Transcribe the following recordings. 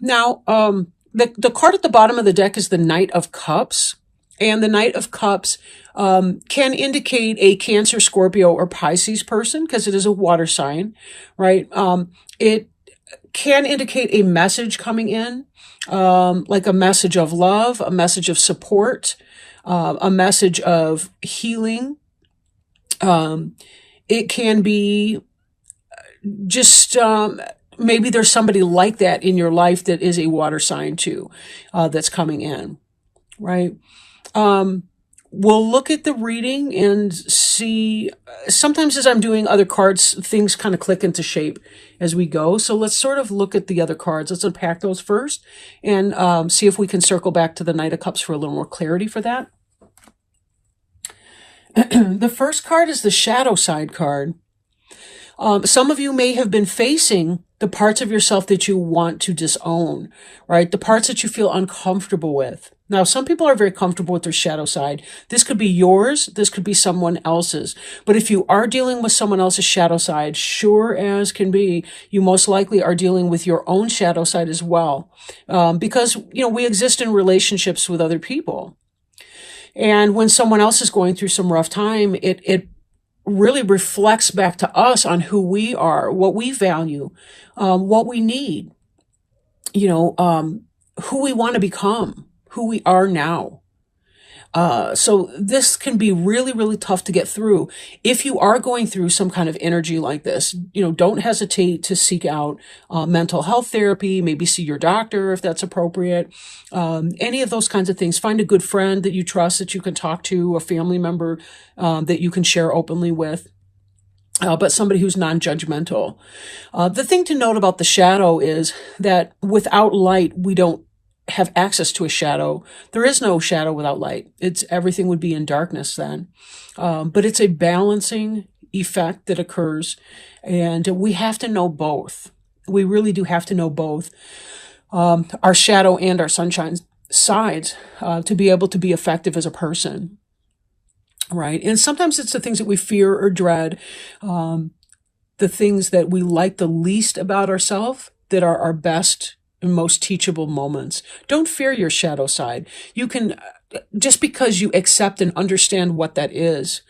Now, the card at the bottom of the deck is the Knight of Cups. And the Knight of Cups can indicate a Cancer, Scorpio, or Pisces person because it is a water sign, right? It can indicate a message coming in, like a message of love, a message of support, a message of healing. It can be just maybe there's somebody like that in your life that is a water sign too, that's coming in, right? We'll look at the reading and see. Sometimes as I'm doing other cards, things kind of click into shape as we go. So let's sort of look at the other cards. Let's unpack those first and see if we can circle back to the Knight of Cups for a little more clarity for that. The first card is the Shadow Side card. Some of you may have been facing the parts of yourself that you want to disown, right? The parts that you feel uncomfortable with. Now, some people are very comfortable with their shadow side. This could be yours. This could be someone else's. But if you are dealing with someone else's shadow side, sure as can be, you most likely are dealing with your own shadow side as well. Because, we exist in relationships with other people. And when someone else is going through some rough time, it really reflects back to us on who we are, what we value, what we need, who we want to become, who we are now. So this can be really, really tough to get through. If you are going through some kind of energy like this, don't hesitate to seek out mental health therapy, maybe see your doctor if that's appropriate. Any of those kinds of things. Find a good friend that you trust that you can talk to, a family member that you can share openly with. But somebody who's non-judgmental. The thing to note about the shadow is that without light, we don't have access to a shadow. There is no shadow without light. Everything would be in darkness then. But it's a balancing effect that occurs, and we have to know both. We really do have to know both, our shadow and our sunshine sides, to be able to be effective as a person. Right. And sometimes it's the things that we fear or dread, the things that we like the least about ourselves that are our best and most teachable moments. Don't fear your shadow side. You can, just because you accept and understand what that is,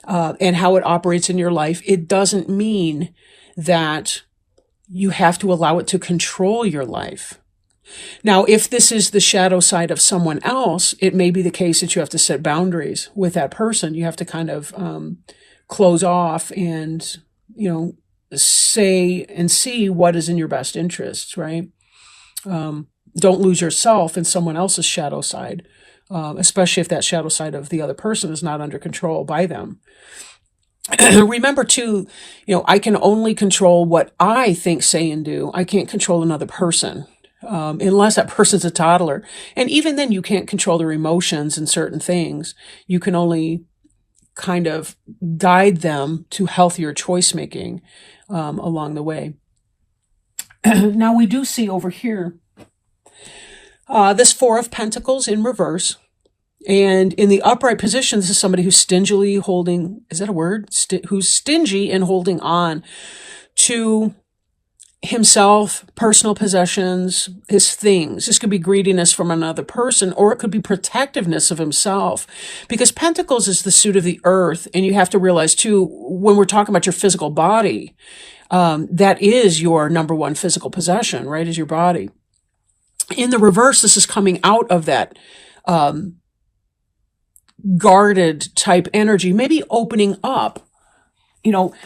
and how it operates in your life, it doesn't mean that you have to allow it to control your life. Now, if this is the shadow side of someone else, it may be the case that you have to set boundaries with that person. You have to kind of close off and, say and see what is in your best interests, right? Don't lose yourself in someone else's shadow side, especially if that shadow side of the other person is not under control by them. Remember too, I can only control what I think, say, and do. I can't control another person. Unless that person's a toddler. And even then you can't control their emotions and certain things. You can only kind of guide them to healthier choice making along the way. Now we do see over here this Four of Pentacles in reverse. And in the upright position, this is somebody who's stingily holding, is that a word? Who's stingy and holding on to himself, personal possessions, his things. This could be greediness from another person, or it could be protectiveness of himself. Because Pentacles is the suit of the earth, and you have to realize too, when we're talking about your physical body, that is your number one physical possession, right, is your body. In the reverse, this is coming out of that guarded type energy, maybe opening up.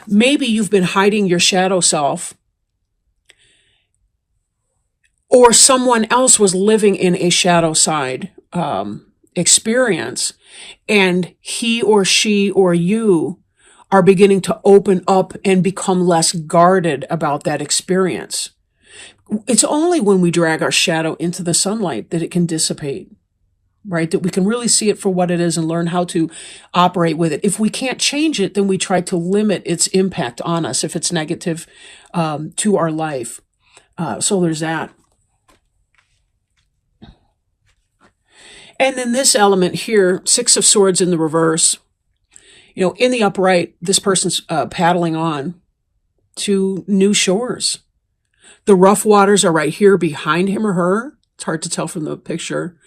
Maybe you've been hiding your shadow self, or someone else was living in a shadow side experience, and he or she or you are beginning to open up and become less guarded about that experience. It's only when we drag our shadow into the sunlight that it can dissipate, right? That we can really see it for what it is and learn how to operate with it. If we can't change it, then we try to limit its impact on us if it's negative to our life. So there's that. And then this element here, Six of Swords in the reverse, in the upright, this person's paddling on to new shores. The rough waters are right here behind him or her. It's hard to tell from the picture.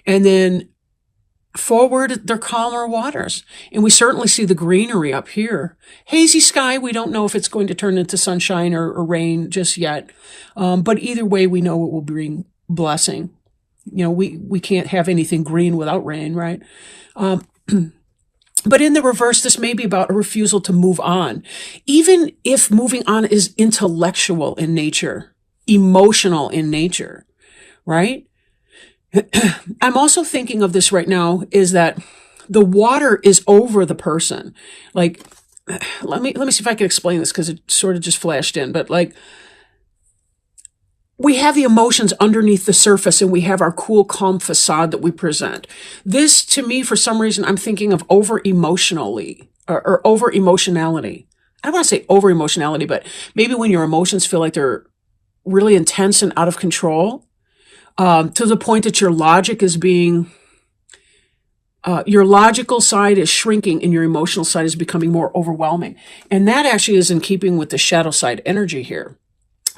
And then forward, they're calmer waters. And we certainly see the greenery up here. Hazy sky, we don't know if it's going to turn into sunshine or rain just yet. But either way, we know it will bring blessing. You know, we can't have anything green without rain, right? But in the reverse, this may be about a refusal to move on. Even if moving on is intellectual in nature, emotional in nature, right? I'm also thinking of this right now is that the water is over the person. Like, let me see if I can explain this because it sort of just flashed in, but like, we have the emotions underneath the surface and we have our cool, calm facade that we present. This, to me, for some reason, I'm thinking of over-emotionally or over-emotionality. I don't want to say over-emotionality, but maybe when your emotions feel like they're really intense and out of control, to the point that your logic is being, your logical side is shrinking and your emotional side is becoming more overwhelming. And that actually is in keeping with the shadow side energy here.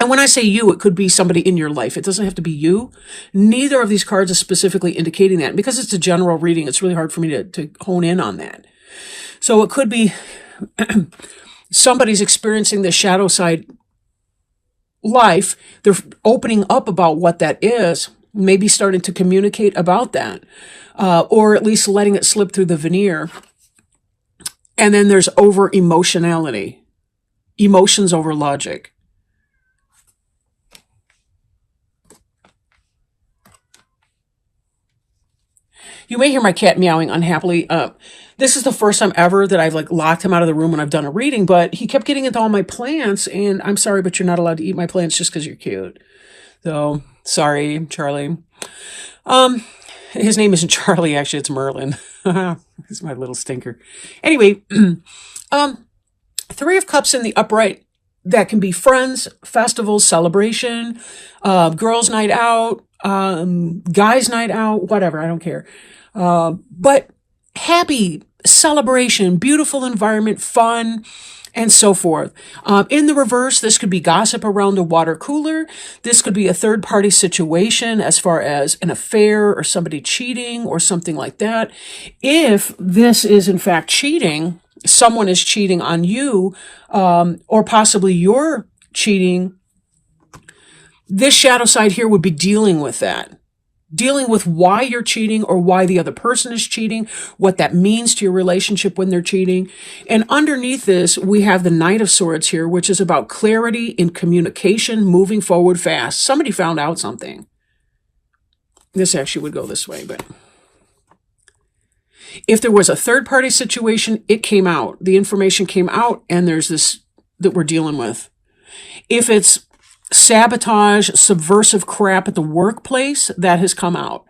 And when I say you, it could be somebody in your life. It doesn't have to be you. Neither of these cards is specifically indicating that. And because it's a general reading, it's really hard for me to hone in on that. So it could be somebody's experiencing the shadow side life. They're opening up about what that is, maybe starting to communicate about that, or at least letting it slip through the veneer. And then there's over-emotionality, emotions over logic. You may hear my cat meowing unhappily. This is the first time ever that I've like locked him out of the room when I've done a reading, but he kept getting into all my plants, and I'm sorry, but you're not allowed to eat my plants just because you're cute. So, sorry, Charlie. His name isn't Charlie, actually, it's Merlin. He's my little stinker. Anyway, Three of Cups in the upright, that can be friends, festivals, celebration, girls' night out, guys' night out, whatever, I don't care. But happy, celebration, beautiful environment, fun, and so forth. In the reverse, this could be gossip around a water cooler. This could be a third-party situation as far as an affair or somebody cheating or something like that. If this is, in fact, cheating, someone is cheating on you, or possibly you're cheating, this shadow side here would be dealing with that. Dealing with why you're cheating or why the other person is cheating, what that means to your relationship when they're cheating. And underneath this, we have the Knight of Swords here, which is about clarity in communication, moving forward fast. Somebody found out something. This actually would go this way, but if there was a third-party situation, it came out. The information came out, and there's this that we're dealing with. If it's sabotage, subversive crap at the workplace, that has come out.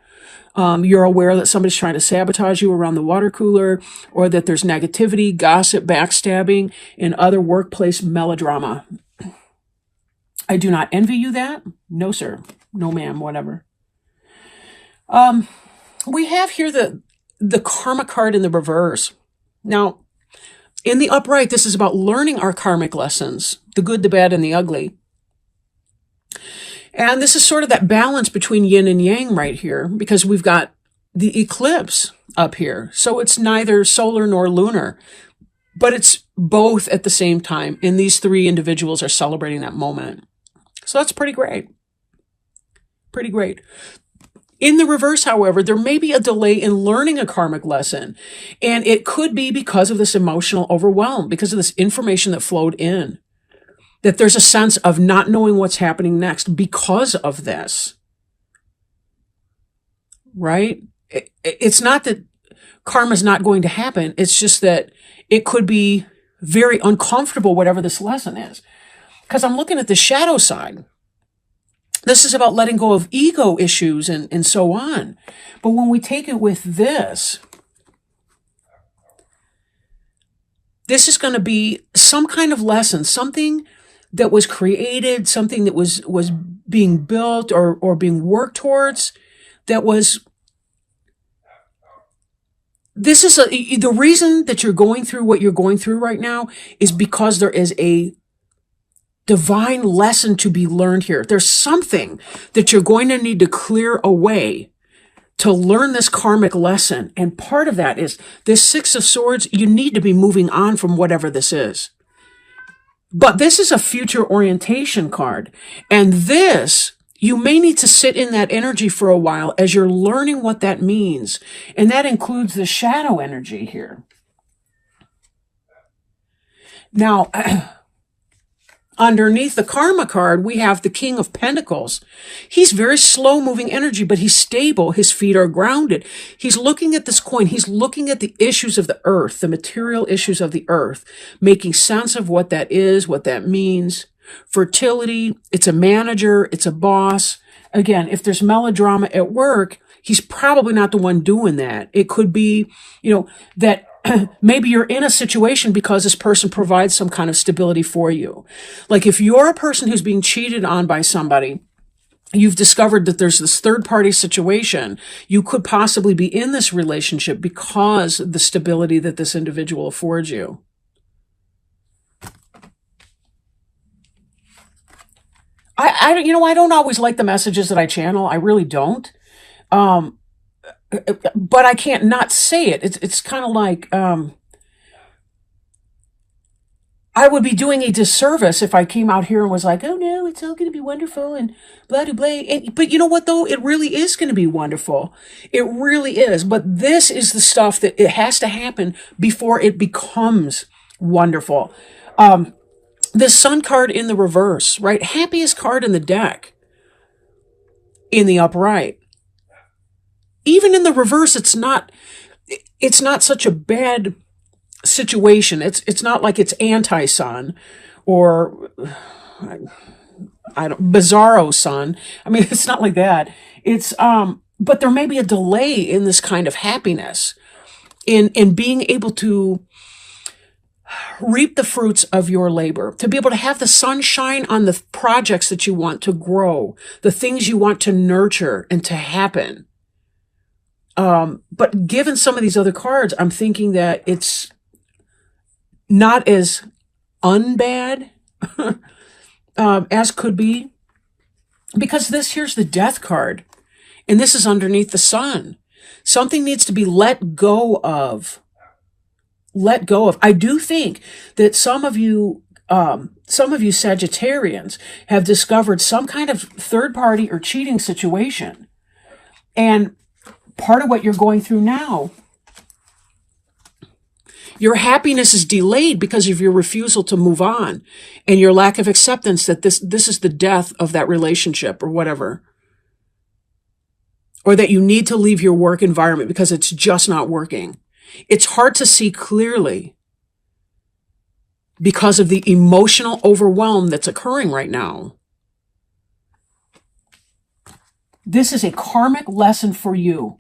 You're aware that somebody's trying to sabotage you around the water cooler, or that there's negativity, gossip, backstabbing, and other workplace melodrama. I do not envy you that. No, sir. No, ma'am. Whatever. We have here the karma card in the reverse. Now, in the upright, this is about learning our karmic lessons, the good, the bad, and the ugly. And this is sort of that balance between yin and yang right here, because we've got the eclipse up here. So it's neither solar nor lunar, but it's both at the same time. And these three individuals are celebrating that moment. So that's pretty great. Pretty great. In the reverse, however, there may be a delay in learning a karmic lesson. And it could be because of this emotional overwhelm, because of this information that flowed in. That there's a sense of not knowing what's happening next because of this. Right? It's not that karma's not going to happen. It's just that it could be very uncomfortable, whatever this lesson is. Because I'm looking at the shadow side. This is about letting go of ego issues and so on. But when we take it with this, this is going to be some kind of lesson, something that was created, something that was being built or being worked towards, that was, this is the reason that you're going through what you're going through right now is because there is a divine lesson to be learned here. There's something that you're going to need to clear away to learn this karmic lesson. And part of that is this Six of Swords. You need to be moving on from whatever this is. But this is a future orientation card. And this, you may need to sit in that energy for a while as you're learning what that means. And that includes the shadow energy here. Now, underneath the Karma card, we have the King of Pentacles. He's very slow-moving energy, but he's stable. His feet are grounded. He's looking at this coin. He's looking at the issues of the earth, the material issues of the earth, making sense of what that is, what that means. Fertility, it's a manager, it's a boss. Again, if there's melodrama at work, he's probably not the one doing that. It could be, that maybe you're in a situation because this person provides some kind of stability for you. Like if you're a person who's being cheated on by somebody, you've discovered that there's this third-party situation, you could possibly be in this relationship because of the stability that this individual affords you. I don't always like the messages that I channel. I really don't. But I can't not say it. It's kind of like, I would be doing a disservice if I came out here and was like, oh no, it's all going to be wonderful and blah, blah, blah. But you know what though? It really is going to be wonderful. It really is. But this is the stuff that it has to happen before it becomes wonderful. The Sun card in the reverse, right? Happiest card in the deck in the upright. Even in the reverse, it's not such a bad situation. It's not like it's anti-sun or bizarro sun. I mean, it's not like that. It's but there may be a delay in this kind of happiness, in being able to reap the fruits of your labor, to be able to have the sunshine on the projects that you want to grow, the things you want to nurture and to happen. But given some of these other cards, I'm thinking that it's not as unbad as could be, because here's the Death card, and this is underneath the Sun. Something needs to be let go of. Let go of. I do think that some of you Sagittarians have discovered some kind of third party or cheating situation. And part of what you're going through now, your happiness is delayed because of your refusal to move on and your lack of acceptance that this is the death of that relationship or whatever. Or that you need to leave your work environment because it's just not working. It's hard to see clearly because of the emotional overwhelm that's occurring right now. This is a karmic lesson for you.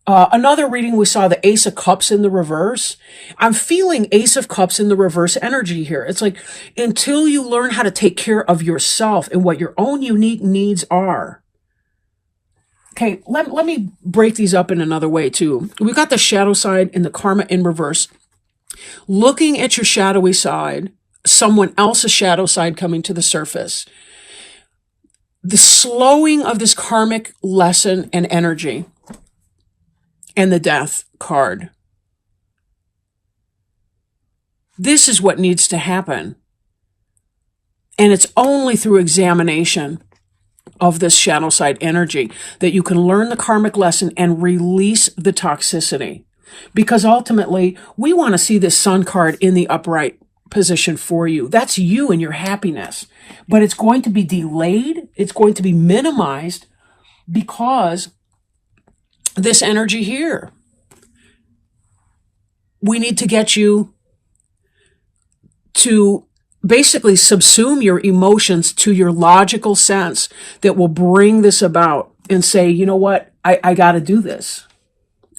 Another reading, we saw the Ace of Cups in the reverse. I'm feeling Ace of Cups in the reverse energy here. It's like, until you learn how to take care of yourself and what your own unique needs are. Okay, let me break these up in another way too. We've got the shadow side and the karma in reverse. Looking at your shadowy side, someone else's shadow side coming to the surface. The slowing of this karmic lesson and energy. And the Death card. This is what needs to happen. And it's only through examination of this shadow side energy that you can learn the karmic lesson and release the toxicity. Because ultimately, we want to see this Sun card in the upright position for you. That's you and your happiness. But it's going to be delayed. It's going to be minimized because this energy here. We need to get you to basically subsume your emotions to your logical sense that will bring this about and say, you know what, I got to do this.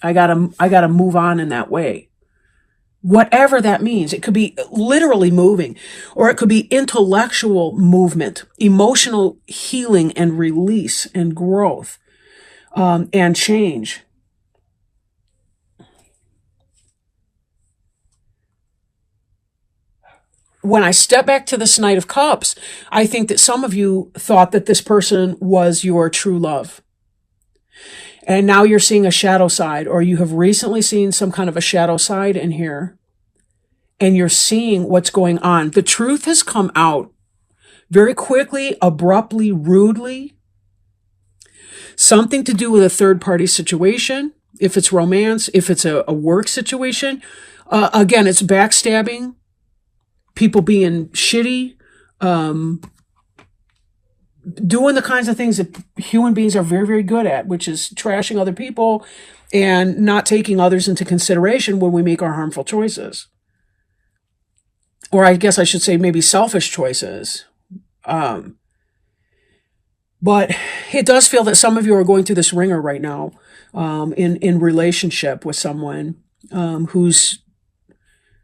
I got to move on in that way. Whatever that means. It could be literally moving, or it could be intellectual movement, emotional healing and release and growth, and change. when I step back to this Knight of Cups, I think that some of you thought that this person was your true love. And now you're seeing a shadow side, or you have recently seen some kind of a shadow side in here. And you're seeing what's going on. The truth has come out very quickly, abruptly, rudely. Something to do with a third-party situation. If it's romance, if it's a work situation. Again, it's backstabbing. People being shitty. Doing the kinds of things that human beings are very, very good at, which is trashing other people and not taking others into consideration when we make our harmful choices. Or I guess I should say maybe selfish choices. But it does feel that some of you are going through this ringer right now in relationship with someone who's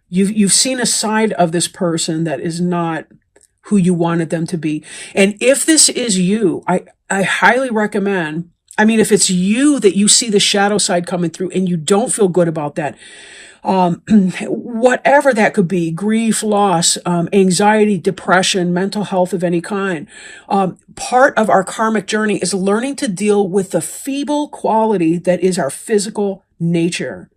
you've seen a side of this person that is not who you wanted them to be. And if this is you, I highly recommend, I mean, if it's you that you see the shadow side coming through and you don't feel good about that, whatever that could be, grief, loss, anxiety, depression, mental health of any kind, part of our karmic journey is learning to deal with the feeble quality that is our physical nature.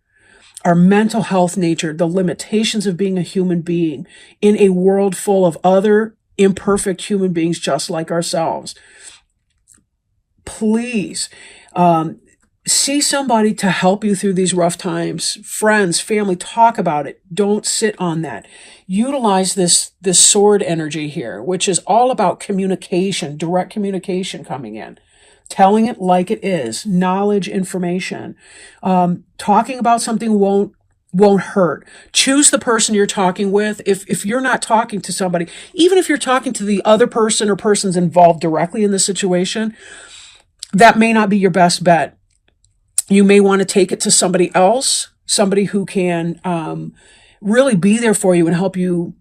Our mental health nature, the limitations of being a human being in a world full of other imperfect human beings just like ourselves. Please see somebody to help you through these rough times. Friends, family, talk about it. Don't sit on that. Utilize this sword energy here, which is all about communication, direct communication coming in. Telling it like it is, knowledge, information. Talking about something won't hurt. Choose the person you're talking with. If you're not talking to somebody, even if you're talking to the other person or persons involved directly in the situation, that may not be your best bet. You may want to take it to somebody else, somebody who can really be there for you and help you,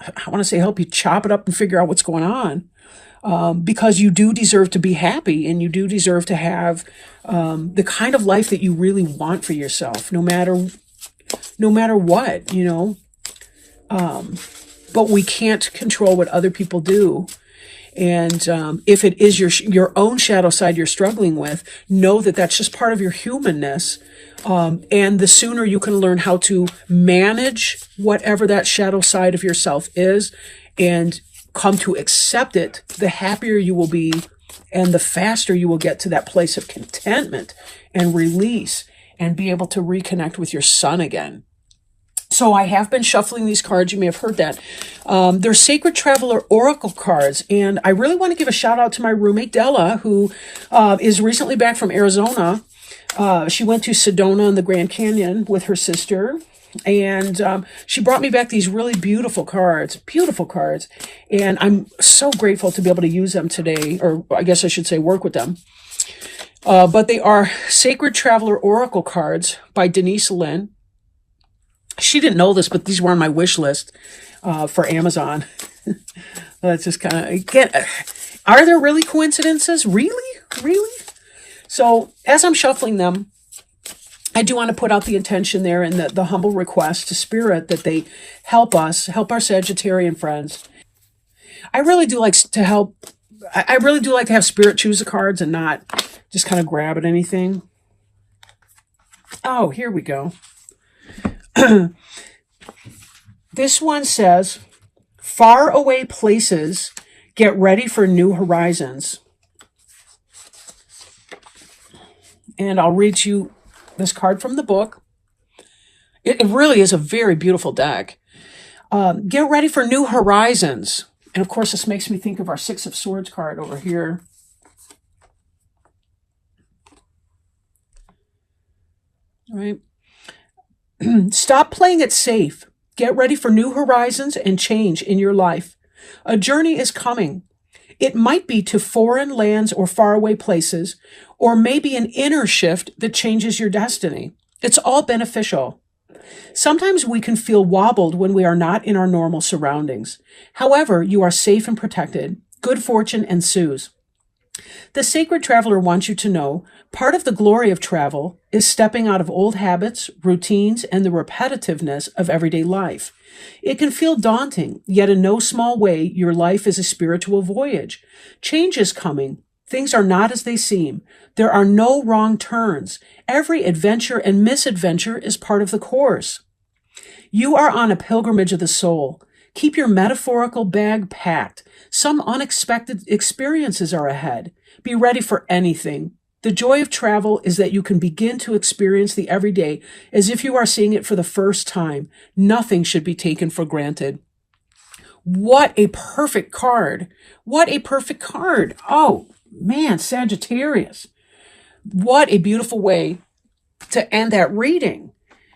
I want to say help you chop it up and figure out what's going on. Because you do deserve to be happy and you do deserve to have the kind of life that you really want for yourself, no matter what, you know. But we can't control what other people do. And if it is your own shadow side you're struggling with, know that that's just part of your humanness. And the sooner you can learn how to manage whatever that shadow side of yourself is and come to accept it, the happier you will be and the faster you will get to that place of contentment and release and be able to reconnect with your sun again. So I have been shuffling these cards. You may have heard that. They're Sacred Traveler Oracle cards. And I really want to give a shout out to my roommate, Della, who is recently back from Arizona. She went to Sedona in the Grand Canyon with her sister. And she brought me back these really beautiful cards. And I'm so grateful to be able to use them today, or I guess I should say work with them. But they are Sacred Traveler Oracle cards by Denise Lynn. She didn't know this, but these were on my wish list for Amazon. That's just kind of, are there really coincidences? Really? So as I'm shuffling them, I do want to put out the intention there and the humble request to Spirit that they help us, help our Sagittarian friends. I really do like to help. I really do like to have Spirit choose the cards and not just kind of grab at anything. Oh, here we go. This one says, far away places, get ready for new horizons. And I'll read you this card from the book. It really is a very beautiful deck. Get ready for new horizons. And of course, this makes me think of our Six of Swords card over here. All right. Stop playing it safe. Get ready for new horizons and change in your life. A journey is coming. It might be to foreign lands or faraway places, or maybe an inner shift that changes your destiny. It's all beneficial. Sometimes we can feel wobbled when we are not in our normal surroundings. However, you are safe and protected. Good fortune ensues. The sacred traveler wants you to know part of the glory of travel is stepping out of old habits, routines, and the repetitiveness of everyday life. It can feel daunting, yet in no small way, your life is a spiritual voyage. Change is coming. Things are not as they seem. There are no wrong turns. Every adventure and misadventure is part of the course. You are on a pilgrimage of the soul. Keep your metaphorical bag packed. Some unexpected experiences are ahead. Be ready for anything. The joy of travel is that you can begin to experience the everyday as if you are seeing it for the first time. Nothing should be taken for granted. What a perfect card. What a perfect card. Oh, man, Sagittarius. What a beautiful way to end that reading.